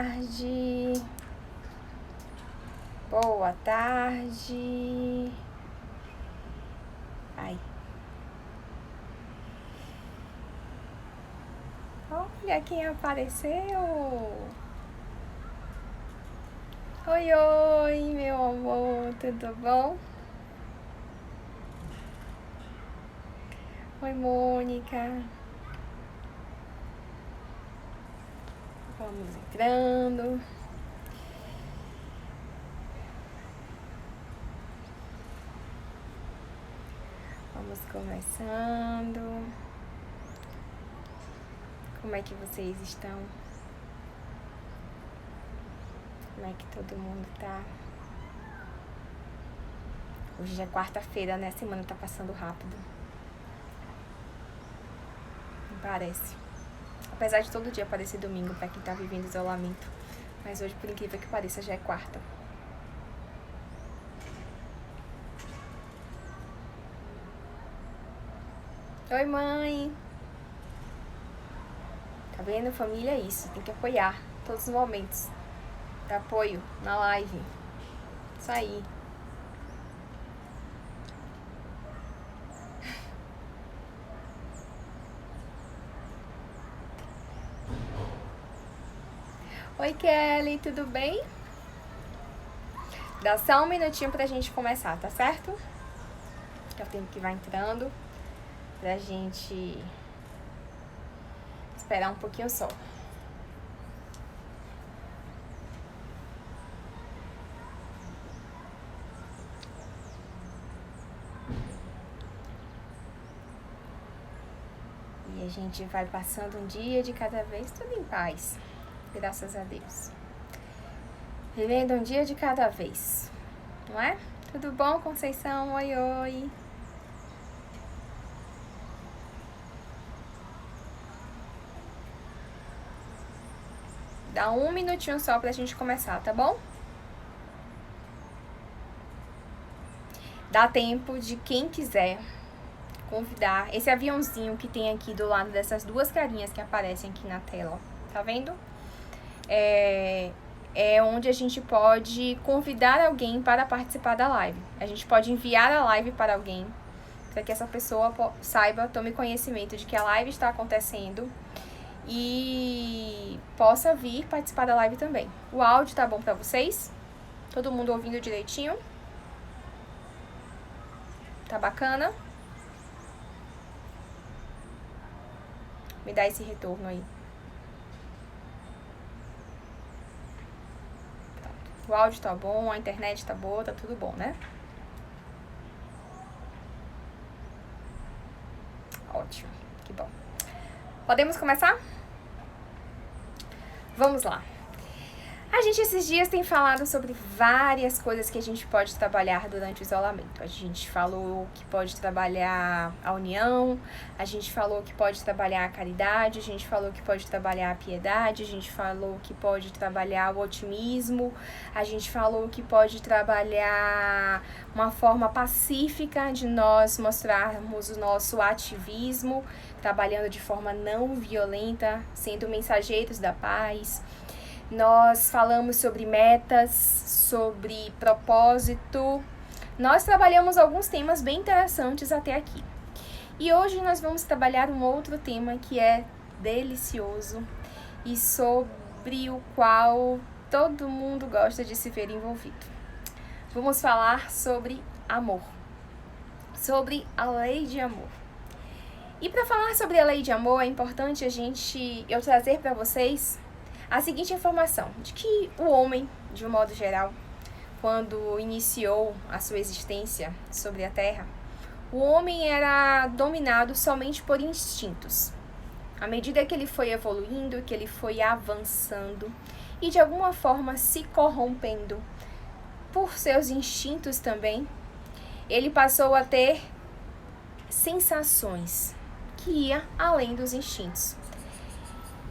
tarde. Boa tarde. Ai. Olha quem apareceu. Oi, oi, meu amor, tudo bom? Oi, Mônica. Vamos entrando. Vamos começando. Como é que vocês estão? Como é que todo mundo tá? Hoje já é quarta-feira, né? A semana tá passando rápido. Não parece. Apesar de todo dia parecer domingo pra quem tá vivendo isolamento. Mas hoje, por incrível que pareça, já é quarta. Oi, mãe! Tá vendo? Família é isso. Tem que apoiar todos os momentos. Dá apoio na live. Isso aí. Oi, Kelly, tudo bem? Dá só um minutinho pra gente começar, tá certo? É o tempo que vai entrando pra gente esperar um pouquinho só. E a gente vai passando um dia de cada vez, tudo em paz. Graças a Deus. Vivendo um dia de cada vez, não é? Tudo bom, Conceição? Oi, oi. Dá um minutinho só pra gente começar, tá bom? Dá tempo de quem quiser convidar. Esse aviãozinho que tem aqui do lado dessas duas carinhas que aparecem aqui na tela, tá vendo? É onde a gente pode convidar alguém para participar da live. A gente pode enviar a live para alguém, para que essa pessoa saiba, tome conhecimento de que a live está acontecendo e possa vir participar da live também. O áudio tá bom para vocês? Todo mundo ouvindo direitinho? Tá bacana? Me dá esse retorno aí. O áudio tá bom, a internet tá boa, tá tudo bom, né? Ótimo, que bom. Podemos começar? Vamos lá. A gente esses dias tem falado sobre várias coisas que a gente pode trabalhar durante o isolamento. A gente falou que pode trabalhar a união, a gente falou que pode trabalhar a caridade, a gente falou que pode trabalhar a piedade, a gente falou que pode trabalhar o otimismo, a gente falou que pode trabalhar uma forma pacífica de nós mostrarmos o nosso ativismo, trabalhando de forma não violenta, sendo mensageiros da paz. Nós falamos sobre metas, sobre propósito. Nós trabalhamos alguns temas bem interessantes até aqui. E hoje nós vamos trabalhar um outro tema que é delicioso e sobre o qual todo mundo gosta de se ver envolvido. Vamos falar sobre amor, sobre a lei de amor. E para falar sobre a lei de amor, é importante eu trazer para vocês a seguinte informação, de que o homem, de um modo geral, quando iniciou a sua existência sobre a Terra, o homem era dominado somente por instintos. À medida que ele foi evoluindo, que ele foi avançando e de alguma forma se corrompendo por seus instintos também, ele passou a ter sensações que ia além dos instintos.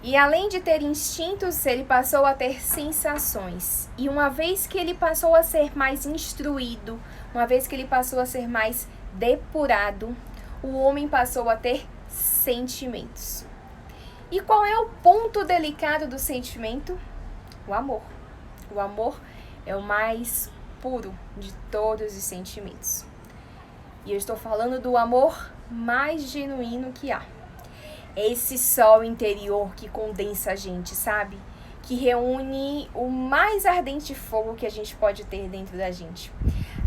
E além de ter instintos, ele passou a ter sensações. E uma vez que ele passou a ser mais instruído, uma vez que ele passou a ser mais depurado, o homem passou a ter sentimentos. E qual é o ponto delicado do sentimento? O amor. O amor é o mais puro de todos os sentimentos. E eu estou falando do amor mais genuíno que há. É esse sol interior que condensa a gente, sabe? Que reúne o mais ardente fogo que a gente pode ter dentro da gente.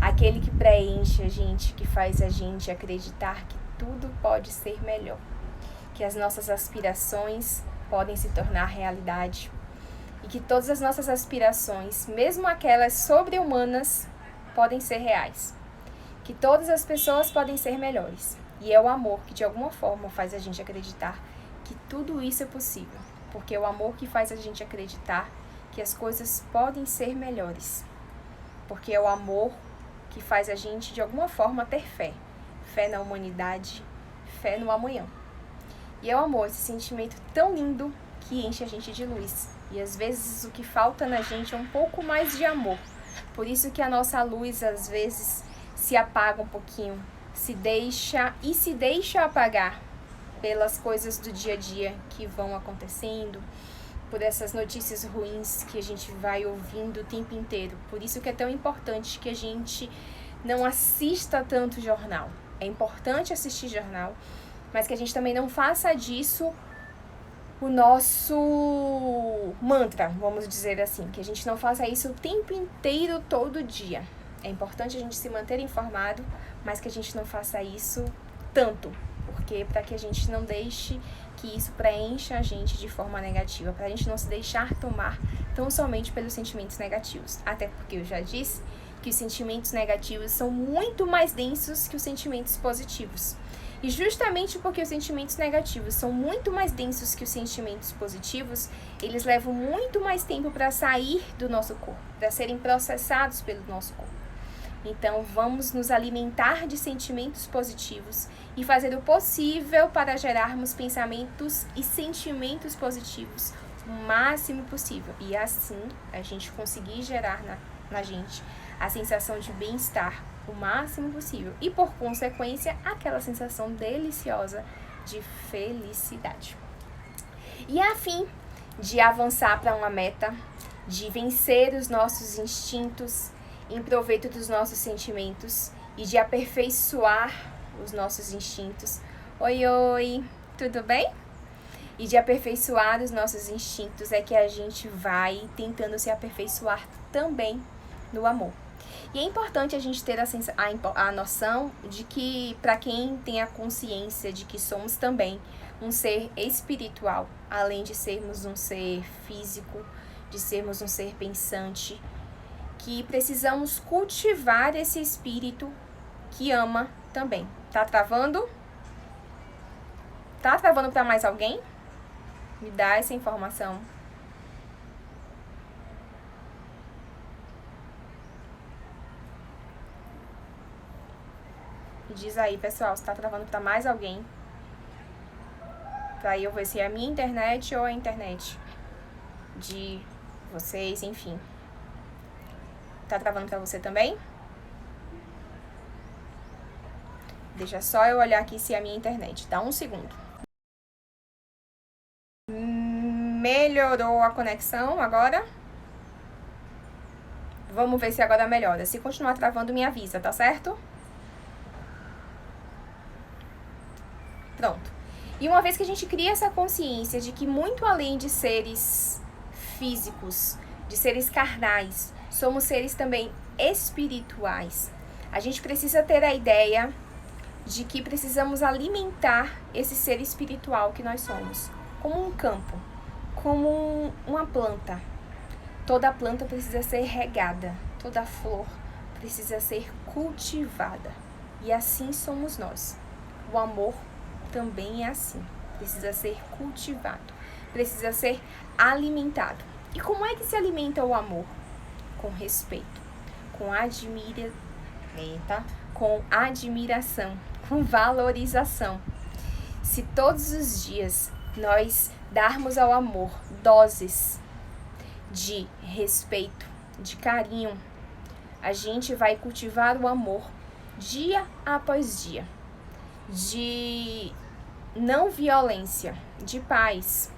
Aquele que preenche a gente, que faz a gente acreditar que tudo pode ser melhor. Que as nossas aspirações podem se tornar realidade. E que todas as nossas aspirações, mesmo aquelas sobre-humanas, podem ser reais. Que todas as pessoas podem ser melhores. E é o amor que de alguma forma faz a gente acreditar que tudo isso é possível. Porque é o amor que faz a gente acreditar que as coisas podem ser melhores. Porque é o amor que faz a gente de alguma forma ter fé. Fé na humanidade, fé no amanhã. E é o amor, esse sentimento tão lindo que enche a gente de luz. E às vezes o que falta na gente é um pouco mais de amor. Por isso que a nossa luz às vezes se apaga um pouquinho, se deixa apagar pelas coisas do dia a dia que vão acontecendo, por essas notícias ruins que a gente vai ouvindo o tempo inteiro. Por isso que é tão importante que a gente não assista tanto jornal. É importante assistir jornal, mas que a gente também não faça disso o nosso mantra, vamos dizer assim, que a gente não faça isso o tempo inteiro, todo dia. É importante a gente se manter informado, mas que a gente não faça isso tanto, porque para que a gente não deixe que isso preencha a gente de forma negativa, para a gente não se deixar tomar tão somente pelos sentimentos negativos. Até porque eu já disse que os sentimentos negativos são muito mais densos que os sentimentos positivos. E justamente porque os sentimentos negativos são muito mais densos que os sentimentos positivos, eles levam muito mais tempo para sair do nosso corpo, para serem processados pelo nosso corpo. Então, vamos nos alimentar de sentimentos positivos e fazer o possível para gerarmos pensamentos e sentimentos positivos o máximo possível. E assim, a gente conseguir gerar na gente a sensação de bem-estar o máximo possível. E, por consequência, aquela sensação deliciosa de felicidade. E a fim de avançar para uma meta, de vencer os nossos instintos em proveito dos nossos sentimentos e de aperfeiçoar os nossos instintos. Oi, tudo bem? E de aperfeiçoar os nossos instintos é que a gente vai tentando se aperfeiçoar também no amor. E é importante a gente ter a noção de que, para quem tem a consciência de que somos também um ser espiritual, além de sermos um ser físico, de sermos um ser pensante, que precisamos cultivar esse espírito que ama também. Tá travando? Tá travando para mais alguém? Me dá essa informação. Me diz aí, pessoal, se tá travando para mais alguém. Pra eu ver se é a minha internet ou a internet de vocês, enfim. Tá travando pra você também? Deixa só eu olhar aqui se é a minha internet. Dá um segundo. Melhorou a conexão agora? Vamos ver se agora melhora. Se continuar travando, me avisa, tá certo? Pronto. E uma vez que a gente cria essa consciência de que muito além de seres físicos, de seres carnais, somos seres também espirituais, a gente precisa ter a ideia de que precisamos alimentar esse ser espiritual que nós somos, como um campo, como uma planta. Toda planta precisa ser regada, toda flor precisa ser cultivada. E assim somos nós. O amor também é assim, precisa ser cultivado, precisa ser alimentado. E como é que se alimenta o amor? Com respeito, com admiração, com valorização. Se todos os dias nós darmos ao amor doses de respeito, de carinho, a gente vai cultivar o amor dia após dia, de não violência, de paz,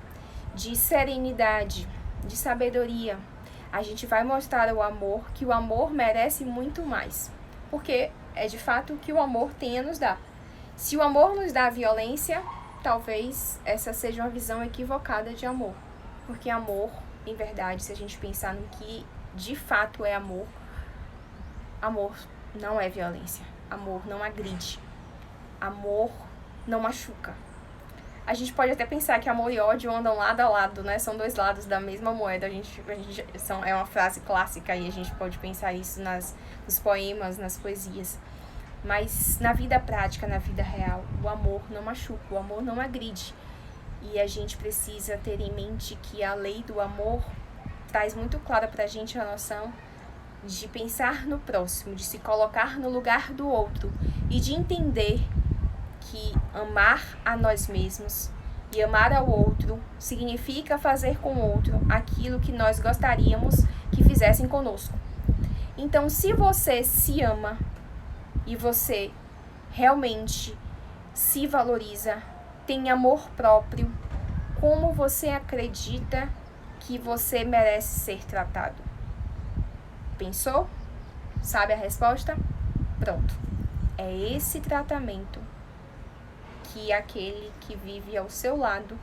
de serenidade, de sabedoria. A gente vai mostrar o amor, que o amor merece muito mais. Porque é de fato o que o amor tem a nos dar. Se o amor nos dá violência, talvez essa seja uma visão equivocada de amor. Porque amor, em verdade, se a gente pensar no que de fato é amor, amor não é violência. Amor não agride. Amor não machuca. A gente pode até pensar que amor e ódio andam lado a lado, né? São dois lados da mesma moeda. É uma frase clássica e a gente pode pensar isso nos poemas, nas poesias. Mas na vida prática, na vida real, o amor não machuca, o amor não agride. E a gente precisa ter em mente que a lei do amor traz muito clara pra gente a noção de pensar no próximo, de se colocar no lugar do outro e de entender que amar a nós mesmos e amar ao outro significa fazer com o outro aquilo que nós gostaríamos que fizessem conosco. Então, se você se ama e você realmente se valoriza, tem amor próprio, como você acredita que você merece ser tratado? Pensou? Sabe a resposta? Pronto. É esse tratamento que aquele que vive ao seu lado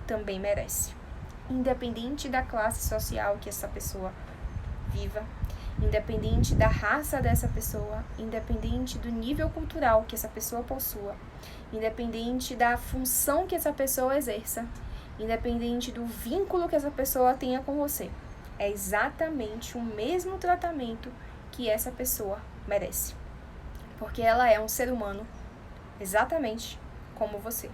também merece. Independente da classe social que essa pessoa viva, independente da raça dessa pessoa, independente do nível cultural que essa pessoa possua, independente da função que essa pessoa exerça, independente do vínculo que essa pessoa tenha com você. É exatamente o mesmo tratamento que essa pessoa merece. Porque ela é um ser humano exatamente como você.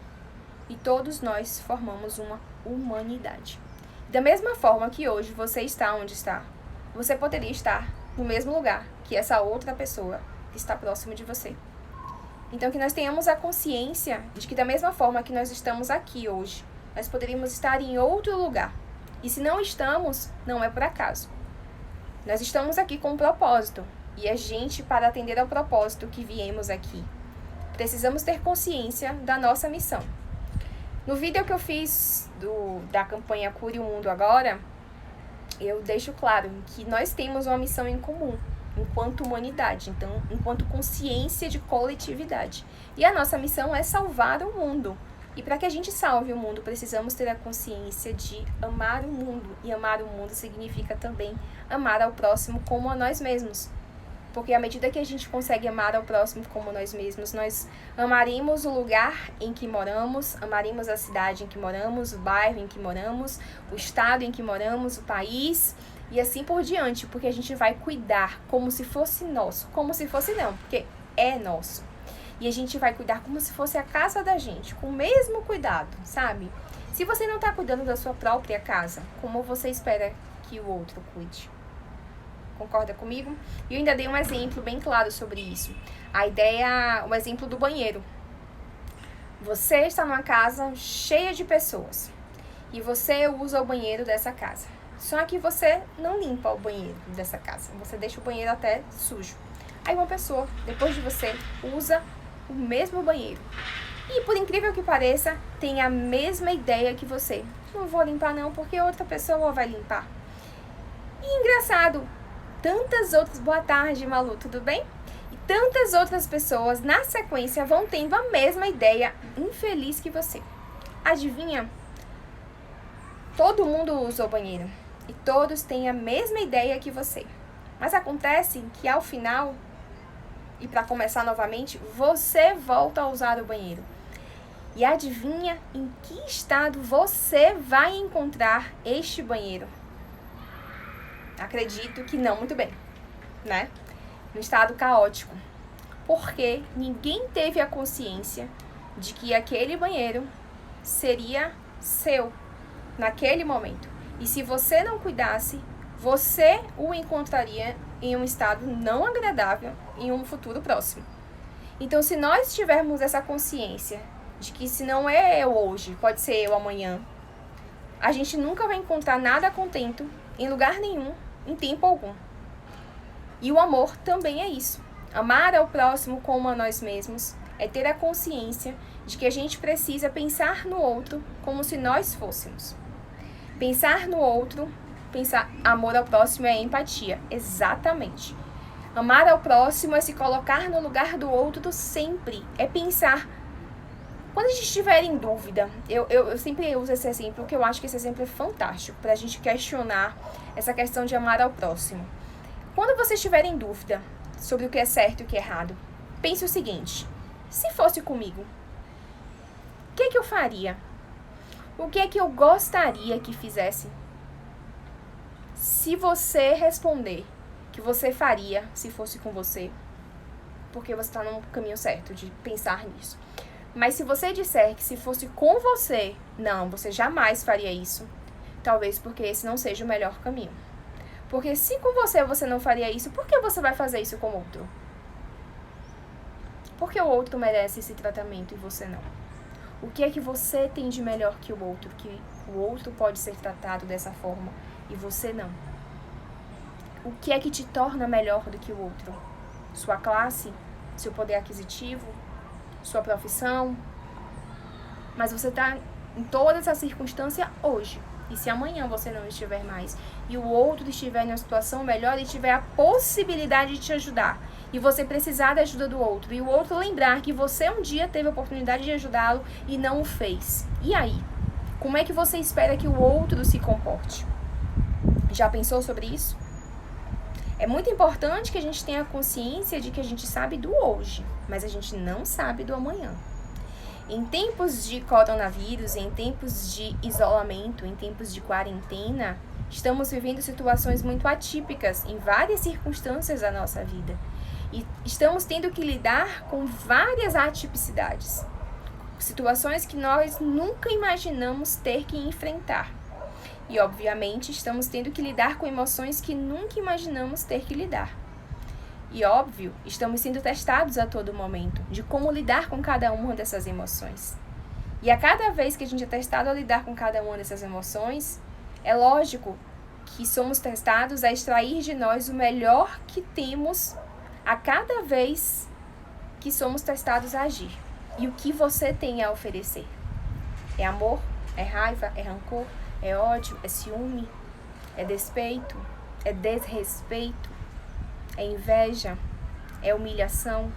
E todos nós formamos uma humanidade. Da mesma forma que hoje você está onde está, você poderia estar no mesmo lugar que essa outra pessoa que está próximo de você. Então, que nós tenhamos a consciência de que da mesma forma que nós estamos aqui hoje, nós poderíamos estar em outro lugar. E se não estamos, não é por acaso. Nós estamos aqui com um propósito. E a gente, para atender ao propósito que viemos aqui, precisamos ter consciência da nossa missão. No vídeo que eu fiz da campanha Cure o Mundo Agora, eu deixo claro que nós temos uma missão em comum, enquanto humanidade, então, enquanto consciência de coletividade. E a nossa missão é salvar o mundo. E para que a gente salve o mundo, precisamos ter a consciência de amar o mundo. E amar o mundo significa também amar ao próximo como a nós mesmos. Porque à medida que a gente consegue amar ao próximo como nós mesmos, nós amaremos o lugar em que moramos, amaremos a cidade em que moramos, o bairro em que moramos, o estado em que moramos, o país e assim por diante. Porque a gente vai cuidar como se fosse nosso. Como se fosse não, porque é nosso. E a gente vai cuidar como se fosse a casa da gente, com o mesmo cuidado, sabe? Se você não está cuidando da sua própria casa, como você espera que o outro cuide? Concorda comigo? E eu ainda dei um exemplo bem claro sobre isso. O exemplo do banheiro. Você está numa casa cheia de pessoas e você usa o banheiro dessa casa. Só que você não limpa o banheiro dessa casa. Você deixa o banheiro até sujo. Aí uma pessoa, depois de você, usa o mesmo banheiro. E por incrível que pareça, tem a mesma ideia que você. Não vou limpar não, porque outra pessoa vai limpar. E engraçado, tantas outras... Boa tarde, Malu, tudo bem? E tantas outras pessoas, na sequência, vão tendo a mesma ideia infeliz que você. Adivinha? Todo mundo usa o banheiro. E todos têm a mesma ideia que você. Mas acontece que ao final... E para começar novamente, você volta a usar o banheiro. E adivinha em que estado você vai encontrar este banheiro? Acredito que não muito bem, né? No estado caótico. Porque ninguém teve a consciência de que aquele banheiro seria seu naquele momento. E se você não cuidasse, você o encontraria em um estado não agradável em um futuro próximo. Então, se nós tivermos essa consciência de que se não é eu hoje, pode ser eu amanhã, a gente nunca vai encontrar nada contento em lugar nenhum, em tempo algum. E o amor também é isso. Amar ao próximo como a nós mesmos é ter a consciência de que a gente precisa pensar no outro como se nós fôssemos. Pensar no outro pensar amor ao próximo é empatia. Exatamente. Amar ao próximo é se colocar no lugar do outro sempre. É pensar. Quando a gente estiver em dúvida, eu sempre uso esse exemplo, porque eu acho que esse exemplo é fantástico para a gente questionar essa questão de amar ao próximo. Quando você estiver em dúvida sobre o que é certo e o que é errado, pense o seguinte: se fosse comigo, o que é que eu faria? O que é que eu gostaria que fizesse? Se você responder que você faria se fosse com você, porque você está no caminho certo de pensar nisso. Mas se você disser que se fosse com você, não, você jamais faria isso, talvez porque esse não seja o melhor caminho. Porque se com você não faria isso, por que você vai fazer isso com o outro? Porque o outro merece esse tratamento e você não. O que é que você tem de melhor que o outro? Que o outro pode ser tratado dessa forma e você não? O que é que te torna melhor do que o outro? Sua classe? Seu poder aquisitivo? Sua profissão? Mas você está em toda essa circunstância hoje. E se amanhã você não estiver mais e o outro estiver em uma situação melhor e tiver a possibilidade de te ajudar e você precisar da ajuda do outro e o outro lembrar que você um dia teve a oportunidade de ajudá-lo e não o fez. E aí? Como é que você espera que o outro se comporte? Já pensou sobre isso? É muito importante que a gente tenha consciência de que a gente sabe do hoje, mas a gente não sabe do amanhã. Em tempos de coronavírus, em tempos de isolamento, em tempos de quarentena, estamos vivendo situações muito atípicas em várias circunstâncias da nossa vida. E estamos tendo que lidar com várias atipicidades. Situações que nós nunca imaginamos ter que enfrentar. E, obviamente, estamos tendo que lidar com emoções que nunca imaginamos ter que lidar. E, óbvio, estamos sendo testados a todo momento de como lidar com cada uma dessas emoções. E a cada vez que a gente é testado a lidar com cada uma dessas emoções, é lógico que somos testados a extrair de nós o melhor que temos a cada vez que somos testados a agir. E o que você tem a oferecer? É amor? É raiva? É rancor? É ódio? É ciúme? É despeito? É desrespeito? É inveja? É humilhação?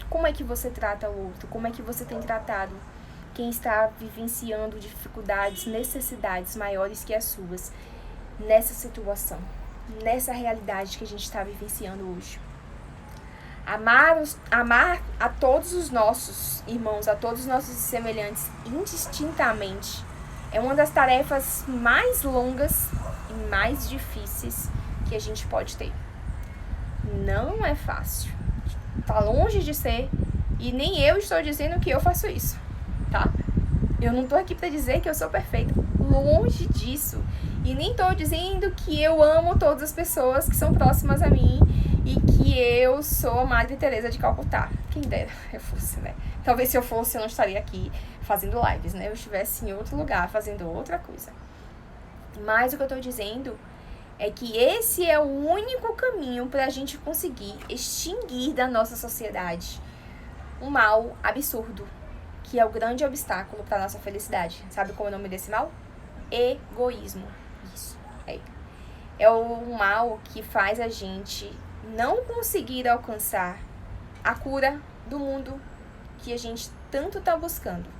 Como é que você trata o outro? Como é que você tem tratado quem está vivenciando dificuldades, necessidades maiores que as suas nessa situação, nessa realidade que a gente está vivenciando hoje? Amar a todos os nossos irmãos, a todos os nossos semelhantes indistintamente é uma das tarefas mais longas e mais difíceis que a gente pode ter. Não é fácil. Tá longe de ser, e nem eu estou dizendo que eu faço isso, tá? Eu não tô aqui para dizer que eu sou perfeita, longe disso. E nem tô dizendo que eu amo todas as pessoas que são próximas a mim e que eu sou a Madre Teresa de Calcutá. Quem dera eu fosse, né? Talvez se eu fosse, eu não estaria aqui fazendo lives, né? Eu estivesse em outro lugar, fazendo outra coisa. Mas o que eu tô dizendo é que esse é o único caminho para a gente conseguir extinguir da nossa sociedade um mal absurdo, que é o grande obstáculo para a nossa felicidade. Sabe qual é o nome desse mal? Egoísmo. Isso, é o mal que faz a gente não conseguir alcançar a cura do mundo que a gente tanto está buscando.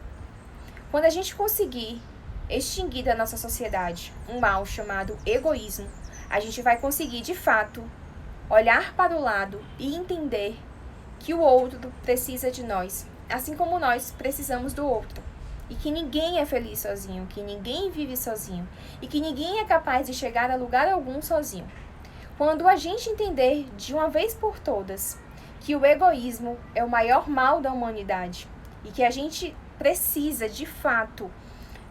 Quando a gente conseguir extinguir da nossa sociedade um mal chamado egoísmo, a gente vai conseguir, de fato, olhar para o lado e entender que o outro precisa de nós, assim como nós precisamos do outro. E que ninguém é feliz sozinho, que ninguém vive sozinho, e que ninguém é capaz de chegar a lugar algum sozinho. Quando a gente entender de uma vez por todas que o egoísmo é o maior mal da humanidade e que a gente precisa, de fato,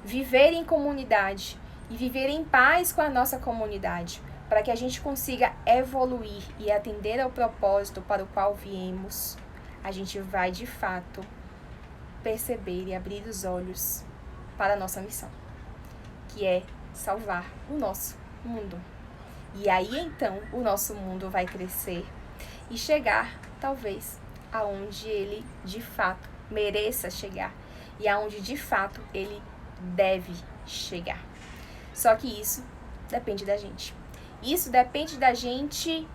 viver em comunidade e viver em paz com a nossa comunidade, para que a gente consiga evoluir e atender ao propósito para o qual viemos, a gente vai, de fato, perceber e abrir os olhos para a nossa missão, que é salvar o nosso mundo. E aí, então, o nosso mundo vai crescer e chegar, talvez, aonde ele, de fato, mereça chegar e aonde, de fato, ele deve chegar. Só que isso depende da gente. Isso depende da gente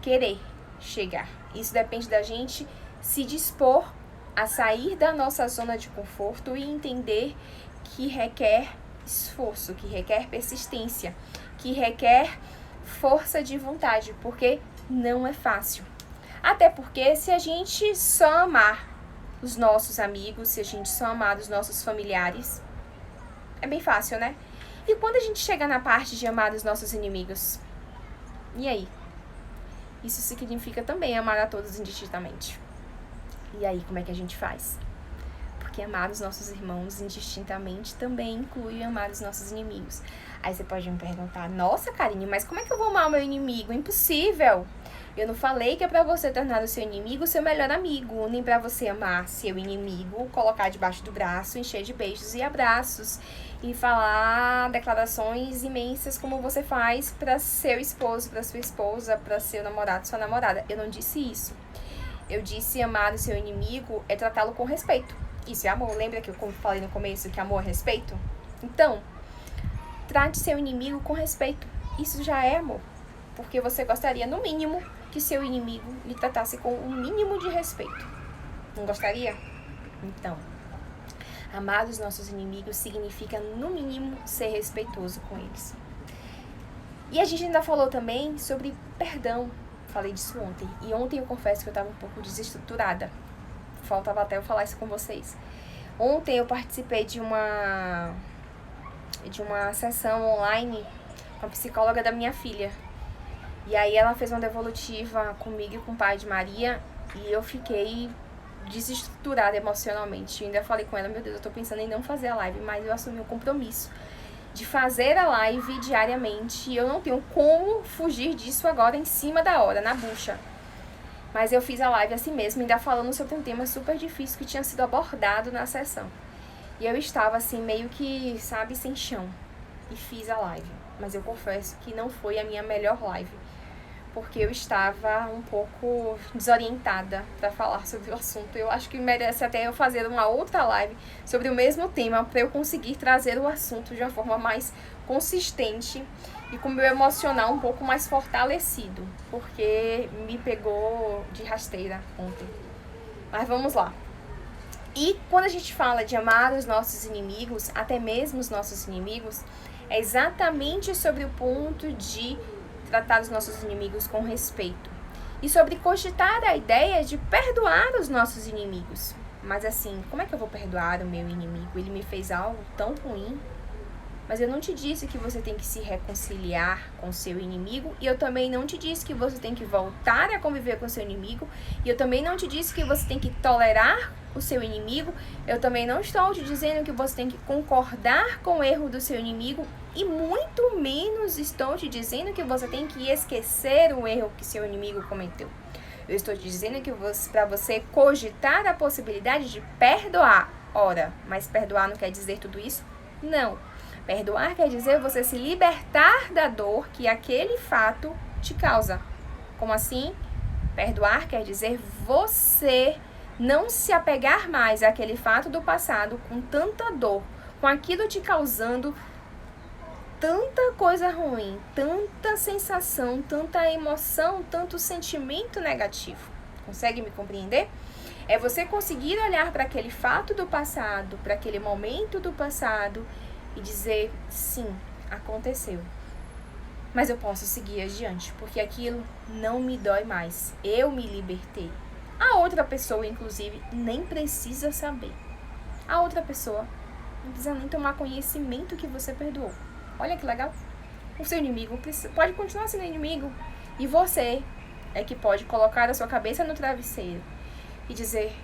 querer chegar. Isso depende da gente se dispor a sair da nossa zona de conforto e entender que requer esforço, que requer persistência, que requer força de vontade, porque não é fácil. Até porque se a gente só amar os nossos amigos, se a gente só amar os nossos familiares, é bem fácil, né? E quando a gente chega na parte de amar os nossos inimigos? E aí? Isso significa também amar a todos indistintamente. E aí, como é que a gente faz? Porque amar os nossos irmãos indistintamente também inclui amar os nossos inimigos. Aí você pode me perguntar, nossa, Karine, mas como é que eu vou amar o meu inimigo? Impossível! Eu não falei que é pra você tornar o seu inimigo o seu melhor amigo, nem pra você amar seu inimigo, colocar debaixo do braço, encher de beijos e abraços e falar declarações imensas como você faz pra seu esposo, pra sua esposa, pra seu namorado, sua namorada. Eu não disse isso. Eu disse amar o seu inimigo é tratá-lo com respeito. Isso é amor. Lembra que eu falei no começo que amor é respeito? Então, trate seu inimigo com respeito. Isso já é amor. Porque você gostaria, no mínimo, que seu inimigo lhe tratasse com um mínimo de respeito. Não gostaria? Então, amar os nossos inimigos significa, no mínimo, ser respeitoso com eles. E a gente ainda falou também sobre perdão. Falei disso ontem. E ontem eu confesso que eu estava um pouco desestruturada. Faltava até eu falar isso com vocês. Ontem eu participei de uma sessão online com a psicóloga da minha filha. E aí ela fez uma devolutiva comigo e com o pai de Maria. E eu fiquei desestruturada emocionalmente. Eu ainda falei com ela, meu Deus, eu tô pensando em não fazer a live, mas eu assumi um compromisso de fazer a live diariamente. E eu não tenho como fugir disso agora em cima da hora, na bucha. Mas eu fiz a live assim mesmo, ainda falando sobre um tema super difícil que tinha sido abordado na sessão. E eu estava assim, meio que, sabe, sem chão. E fiz a live. Mas eu confesso que não foi a minha melhor live. Porque eu estava um pouco desorientada para falar sobre o assunto. Eu acho que merece até eu fazer uma outra live sobre o mesmo tema, para eu conseguir trazer o assunto de uma forma mais consistente e com o meu emocional um pouco mais fortalecido, porque me pegou de rasteira ontem. Mas vamos lá. E quando a gente fala de amar os nossos inimigos, até mesmo os nossos inimigos, é exatamente sobre o ponto de tratar os nossos inimigos com respeito. E sobre cogitar a ideia de perdoar os nossos inimigos. Mas assim, como é que eu vou perdoar o meu inimigo? Ele me fez algo tão ruim. Mas eu não te disse que você tem que se reconciliar com o seu inimigo. E eu também não te disse que você tem que voltar a conviver com o seu inimigo. E eu também não te disse que você tem que tolerar o seu inimigo. Eu também não estou te dizendo que você tem que concordar com o erro do seu inimigo. E muito menos estou te dizendo que você tem que esquecer o erro que seu inimigo cometeu. Eu estou te dizendo que para você cogitar a possibilidade de perdoar. Ora, mas perdoar não quer dizer tudo isso? Não. Perdoar quer dizer você se libertar da dor que aquele fato te causa. Como assim? Perdoar quer dizer você não se apegar mais àquele fato do passado com tanta dor, com aquilo te causando tanta coisa ruim, tanta sensação, tanta emoção, tanto sentimento negativo. Consegue me compreender? É você conseguir olhar para aquele fato do passado, para aquele momento do passado e dizer, sim, aconteceu. Mas eu posso seguir adiante, porque aquilo não me dói mais. Eu me libertei. A outra pessoa, inclusive, nem precisa saber. A outra pessoa não precisa nem tomar conhecimento que você perdoou. Olha que legal. O seu inimigo pode continuar sendo inimigo. E você é que pode colocar a sua cabeça no travesseiro e dizer,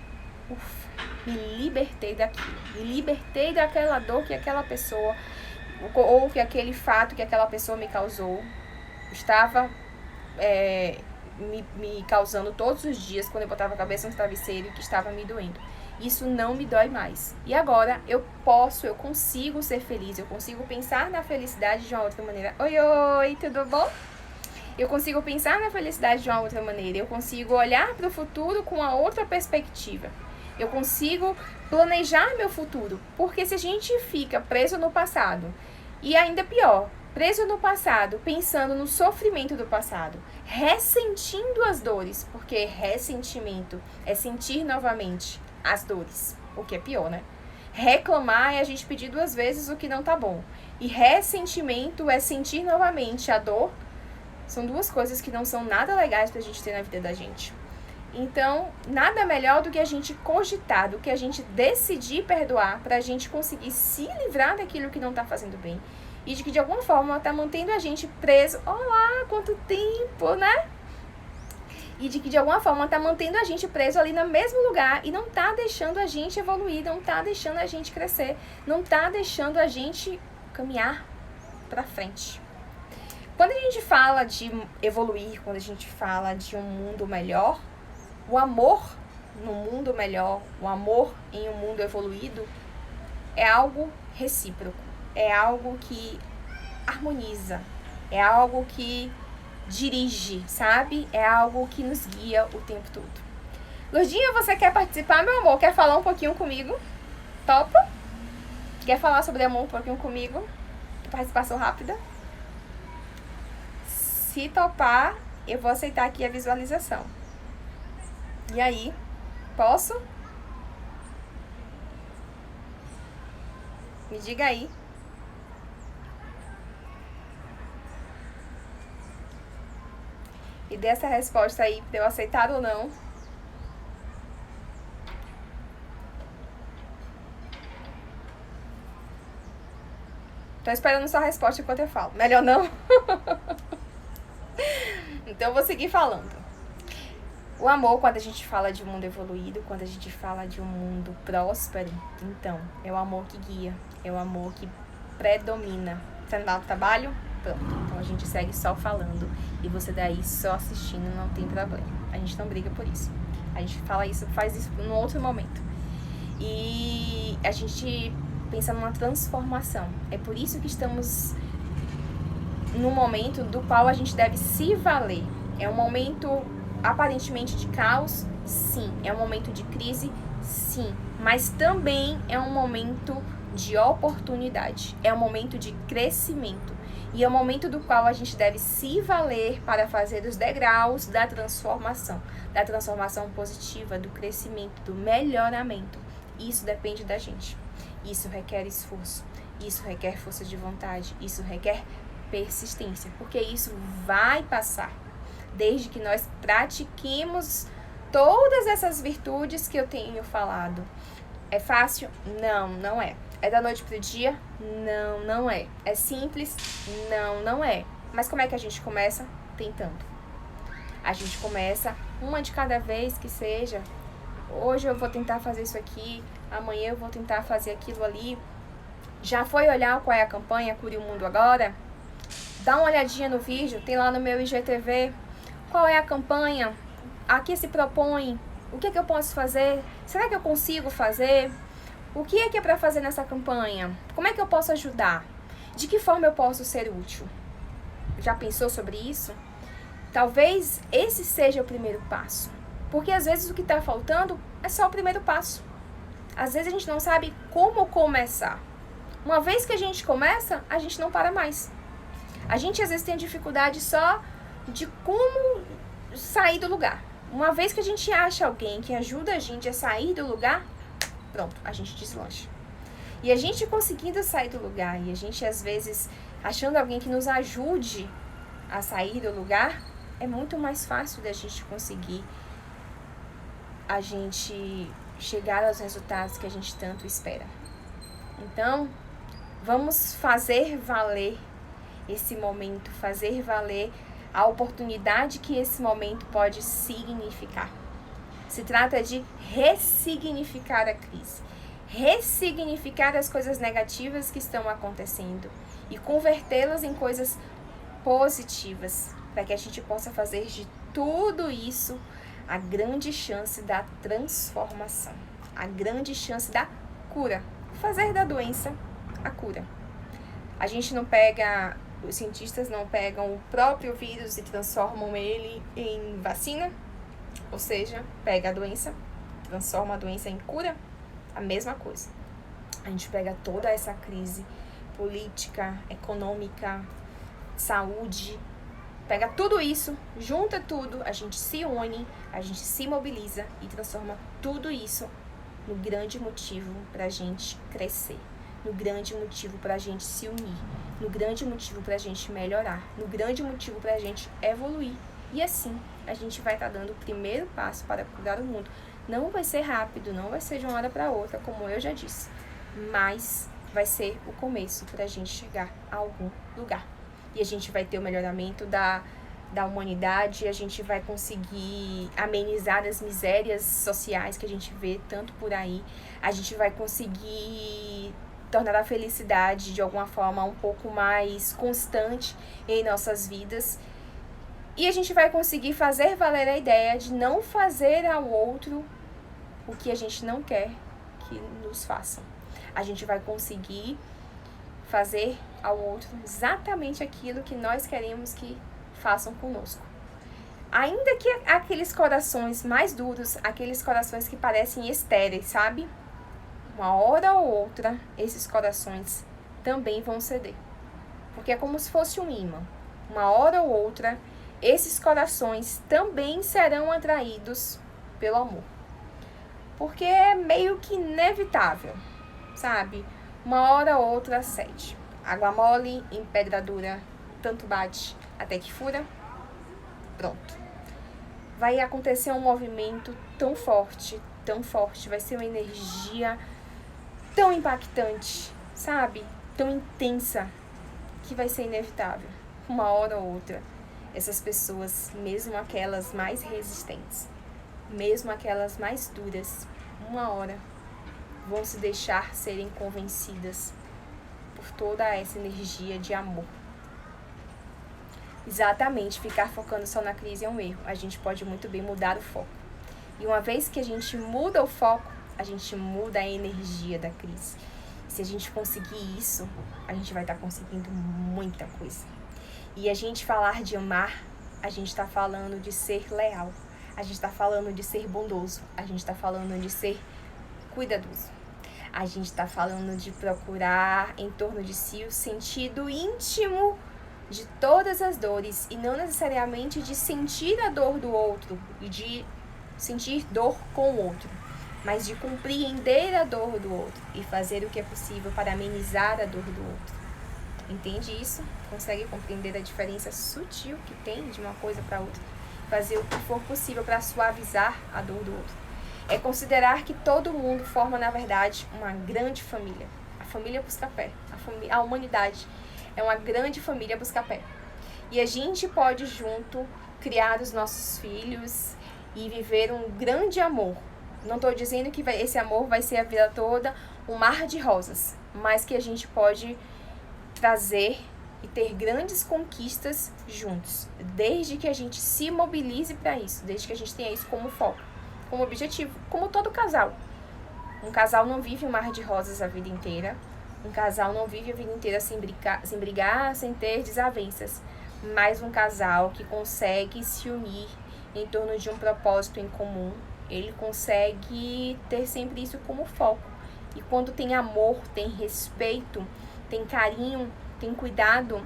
ufa, me libertei daquilo. Me libertei daquela dor que aquela pessoa, ou que aquele fato que aquela pessoa me causou, estava me causando todos os dias quando eu botava a cabeça no travesseiro e que estava me doendo. Isso não me dói mais. E agora eu consigo ser feliz, eu consigo pensar na felicidade de uma outra maneira. Oi, oi, tudo bom? Eu consigo pensar na felicidade de uma outra maneira, eu consigo olhar para o futuro com uma outra perspectiva. Eu consigo planejar meu futuro, porque se a gente fica preso no passado, e ainda pior, preso no passado, pensando no sofrimento do passado, ressentindo as dores, porque ressentimento é sentir novamente as dores, o que é pior, né? Reclamar é a gente pedir 2 vezes o que não tá bom. E ressentimento é sentir novamente a dor. São 2 coisas que não são nada legais pra gente ter na vida da gente. Então, nada melhor do que a gente cogitar, do que a gente decidir perdoar pra gente conseguir se livrar daquilo que não tá fazendo bem. E de que de alguma forma tá mantendo a gente preso. Olá, quanto tempo, né? E de que de alguma forma tá mantendo a gente preso ali no mesmo lugar e não tá deixando a gente evoluir, não tá deixando a gente crescer, não tá deixando a gente caminhar pra frente. Quando a gente fala de evoluir, quando a gente fala de um mundo melhor, o amor no mundo melhor, o amor em um mundo evoluído, é algo recíproco, é algo que harmoniza, é algo que dirige, sabe? É algo que nos guia o tempo todo. Lourdinha, você quer participar, meu amor? Quer falar um pouquinho comigo? Topa? Quer falar sobre amor um pouquinho comigo? Participação rápida? Se topar, eu vou aceitar aqui a visualização. E aí? Posso? Me diga aí. E dê essa resposta aí pra eu aceitar ou não. Tô esperando sua resposta enquanto eu falo. Melhor não? Então eu vou seguir falando. O amor, quando a gente fala de um mundo evoluído, quando a gente fala de um mundo próspero, então, é o amor que guia, é o amor que predomina. Você não dá o trabalho? Pronto. Então a gente segue só falando e você daí só assistindo, não tem problema. A gente não briga por isso. A gente fala isso, faz isso num outro momento. E a gente pensa numa transformação. É por isso que estamos num momento do qual a gente deve se valer. É um momento aparentemente de caos, sim. É um momento de crise, sim. Mas também é um momento de oportunidade. É um momento de crescimento. E é um momento do qual a gente deve se valer para fazer os degraus da transformação positiva, do crescimento, do melhoramento. Isso depende da gente. Isso requer esforço, isso requer força de vontade, isso requer persistência, porque isso vai passar, desde que nós pratiquemos todas essas virtudes que eu tenho falado. É fácil? Não, não é. É da noite pro dia? Não, não é. É simples? Não, não é. Mas como é que a gente começa? Tentando. A gente começa uma de cada vez que seja. Hoje eu vou tentar fazer isso aqui, amanhã eu vou tentar fazer aquilo ali. Já foi olhar qual é a campanha Cure o Mundo Agora? Dá uma olhadinha no vídeo, tem lá no meu IGTV. Qual é a campanha? A que se propõe? O que é que eu posso fazer? Será que eu consigo fazer? O que é para fazer nessa campanha? Como é que eu posso ajudar? De que forma eu posso ser útil? Já pensou sobre isso? Talvez esse seja o primeiro passo. Porque às vezes o que está faltando é só o primeiro passo. Às vezes a gente não sabe como começar. Uma vez que a gente começa, a gente não para mais. A gente às vezes tem dificuldade só de como sair do lugar. Uma vez que a gente acha alguém que ajuda a gente a sair do lugar, pronto, a gente deslancha. E a gente conseguindo sair do lugar, e a gente às vezes achando alguém que nos ajude a sair do lugar, é muito mais fácil da gente conseguir a gente chegar aos resultados que a gente tanto espera. Então, vamos fazer valer esse momento, fazer valer a oportunidade que esse momento pode significar. Se trata de ressignificar a crise, ressignificar as coisas negativas que estão acontecendo e convertê-las em coisas positivas, para que a gente possa fazer de tudo isso a grande chance da transformação, a grande chance da cura, fazer da doença a cura. A gente não pega, os cientistas não pegam o próprio vírus e transformam ele em vacina, ou seja, pega a doença, transforma a doença em cura, a mesma coisa. A gente pega toda essa crise política, econômica, saúde. Pega tudo isso, junta tudo, a gente se une, a gente se mobiliza e transforma tudo isso no grande motivo pra gente crescer, no grande motivo pra gente se unir, no grande motivo pra gente melhorar, no grande motivo pra gente evoluir. E assim, a gente vai estar dando o primeiro passo para cuidar do mundo. Não vai ser rápido, não vai ser de uma hora para outra, como eu já disse, mas vai ser o começo pra gente chegar a algum lugar. E a gente vai ter o melhoramento da humanidade, a gente vai conseguir amenizar as misérias sociais que a gente vê tanto por aí, a gente vai conseguir tornar a felicidade de alguma forma um pouco mais constante em nossas vidas, e a gente vai conseguir fazer valer a ideia de não fazer ao outro o que a gente não quer que nos façam. A gente vai conseguir fazer ao outro exatamente aquilo que nós queremos que façam conosco. Ainda que aqueles corações mais duros, aqueles corações que parecem estéreis, sabe? Uma hora ou outra, esses corações também vão ceder. Porque é como se fosse um imã. Uma hora ou outra, esses corações também serão atraídos pelo amor. Porque é meio que inevitável, sabe? Uma hora ou outra cede. Água mole em pedra dura, tanto bate até que fura. Pronto. Vai acontecer um movimento tão forte, vai ser uma energia tão impactante, sabe? Tão intensa, que vai ser inevitável. Uma hora ou outra, essas pessoas, mesmo aquelas mais resistentes, mesmo aquelas mais duras, uma hora vão se deixar serem convencidas por toda essa energia de amor. Exatamente, ficar focando só na crise é um erro. A gente pode muito bem mudar o foco. E uma vez que a gente muda o foco, a gente muda a energia da crise. Se a gente conseguir isso, a gente vai estar conseguindo muita coisa. E a gente falar de amar, a gente está falando de ser leal. A gente está falando de ser bondoso. A gente está falando de ser cuidadoso. A gente está falando de procurar em torno de si o sentido íntimo de todas as dores e não necessariamente de sentir a dor do outro e de sentir dor com o outro, mas de compreender a dor do outro e fazer o que é possível para amenizar a dor do outro. Entende isso? Consegue compreender a diferença sutil que tem de uma coisa para outra? Fazer o que for possível para suavizar a dor do outro. É considerar que todo mundo forma, na verdade, uma grande família. A família Buscapé, a humanidade é uma grande família Buscapé. E a gente pode, junto, criar os nossos filhos e viver um grande amor. Não estou dizendo que esse amor vai ser a vida toda um mar de rosas, mas que a gente pode trazer e ter grandes conquistas juntos, desde que a gente se mobilize para isso, desde que a gente tenha isso como foco, como objetivo, como todo casal. Um casal não vive um mar de rosas a vida inteira, um casal não vive a vida inteira sem brigar, sem ter desavenças, mas um casal que consegue se unir em torno de um propósito em comum, ele consegue ter sempre isso como foco. E quando tem amor, tem respeito, tem carinho, tem cuidado,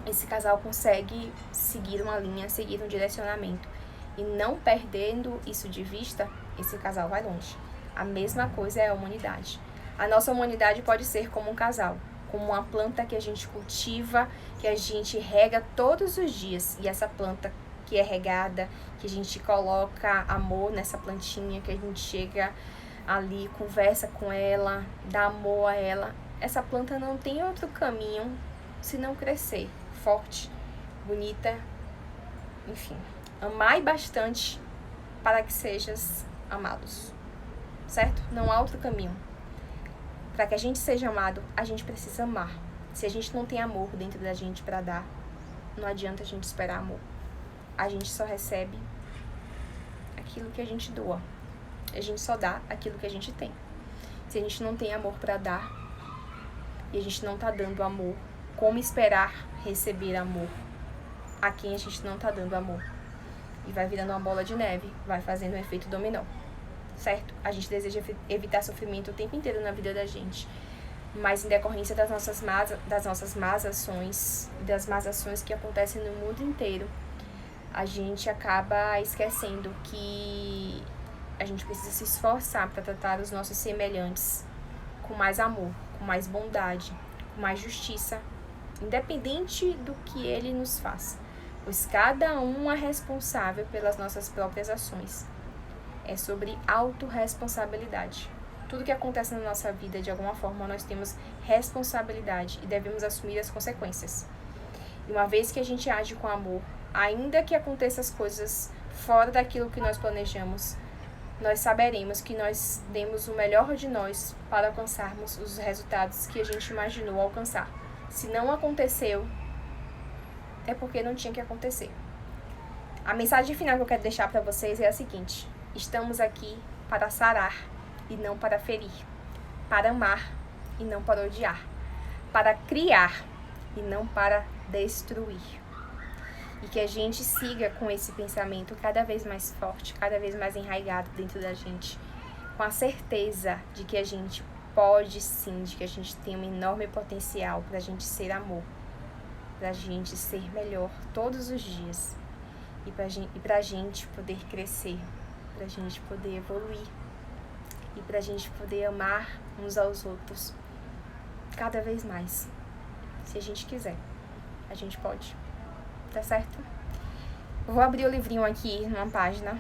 esse casal consegue seguir uma linha, seguir um direcionamento. E não perdendo isso de vista, esse casal vai longe. A mesma coisa é a humanidade. A nossa humanidade pode ser como um casal, como uma planta que a gente cultiva, que a gente rega todos os dias. E essa planta que é regada, que a gente coloca amor nessa plantinha, que a gente chega ali, conversa com ela, dá amor a ela. Essa planta não tem outro caminho senão crescer forte, bonita, enfim. Amai bastante para que sejas amados, certo? Não há outro caminho. Para que a gente seja amado, a gente precisa amar. Se a gente não tem amor dentro da gente para dar, não adianta a gente esperar amor. A gente só recebe aquilo que a gente doa. A gente só dá aquilo que a gente tem. Se a gente não tem amor para dar e a gente não tá dando amor, como esperar receber amor a quem a gente não tá dando amor? E vai virando uma bola de neve, vai fazendo um efeito dominó, certo? A gente deseja evitar sofrimento o tempo inteiro na vida da gente, mas em decorrência das nossas más ações, das más ações que acontecem no mundo inteiro, a gente acaba esquecendo que a gente precisa se esforçar para tratar os nossos semelhantes com mais amor, com mais bondade, com mais justiça, independente do que ele nos faz, pois cada um é responsável pelas nossas próprias ações. É sobre autorresponsabilidade. Tudo que acontece na nossa vida, de alguma forma, nós temos responsabilidade e devemos assumir as consequências. E uma vez que a gente age com amor, ainda que aconteçam as coisas fora daquilo que nós planejamos, nós saberemos que nós demos o melhor de nós para alcançarmos os resultados que a gente imaginou alcançar. Se não aconteceu, é porque não tinha que acontecer. A mensagem final que eu quero deixar para vocês é a seguinte: estamos aqui para sarar e não para ferir, para amar e não para odiar, para criar e não para destruir. E que a gente siga com esse pensamento cada vez mais forte, cada vez mais enraizado dentro da gente, com a certeza de que a gente pode sim, de que a gente tem um enorme potencial para a gente ser amor, para a gente ser melhor todos os dias e para a gente poder crescer, para a gente poder evoluir e para a gente poder amar uns aos outros cada vez mais. Se a gente quiser, a gente pode. Tá certo? Eu vou abrir o livrinho aqui numa página,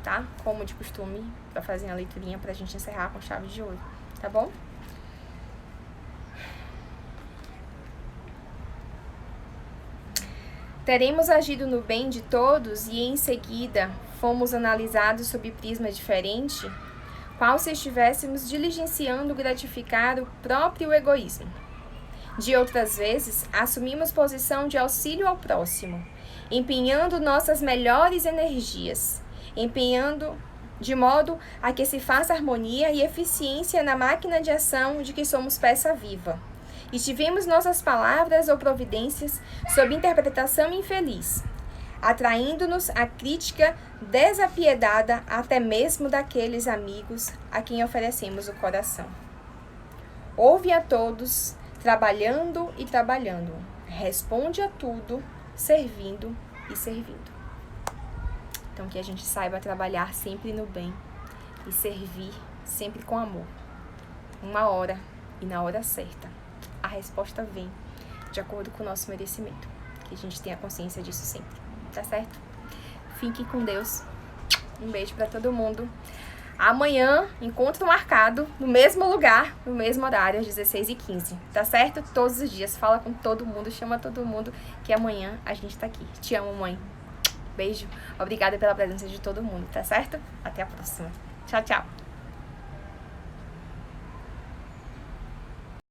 tá? Como de costume, pra fazer a leiturinha pra gente encerrar com chave de ouro, tá bom? Teremos agido no bem de todos e em seguida fomos analisados sob prisma diferente, qual se estivéssemos diligenciando gratificar o próprio egoísmo. De outras vezes, assumimos posição de auxílio ao próximo, empenhando nossas melhores energias, empenhando de modo a que se faça harmonia e eficiência na máquina de ação de que somos peça viva. E tivemos nossas palavras ou providências sob interpretação infeliz, atraindo-nos a crítica desapiedada até mesmo daqueles amigos a quem oferecemos o coração. Ouve a todos, trabalhando e trabalhando. Responde a tudo, servindo e servindo. Então, que a gente saiba trabalhar sempre no bem e servir sempre com amor. Uma hora e na hora certa, a resposta vem de acordo com o nosso merecimento. Que a gente tenha consciência disso sempre, tá certo? Fique com Deus. Um beijo pra todo mundo. Amanhã, encontro marcado no mesmo lugar, no mesmo horário, às 16h15, tá certo? Todos os dias, fala com todo mundo, chama todo mundo, que amanhã a gente tá aqui. Te amo, mãe. Beijo. Obrigada pela presença de todo mundo, tá certo? Até a próxima. Tchau, tchau.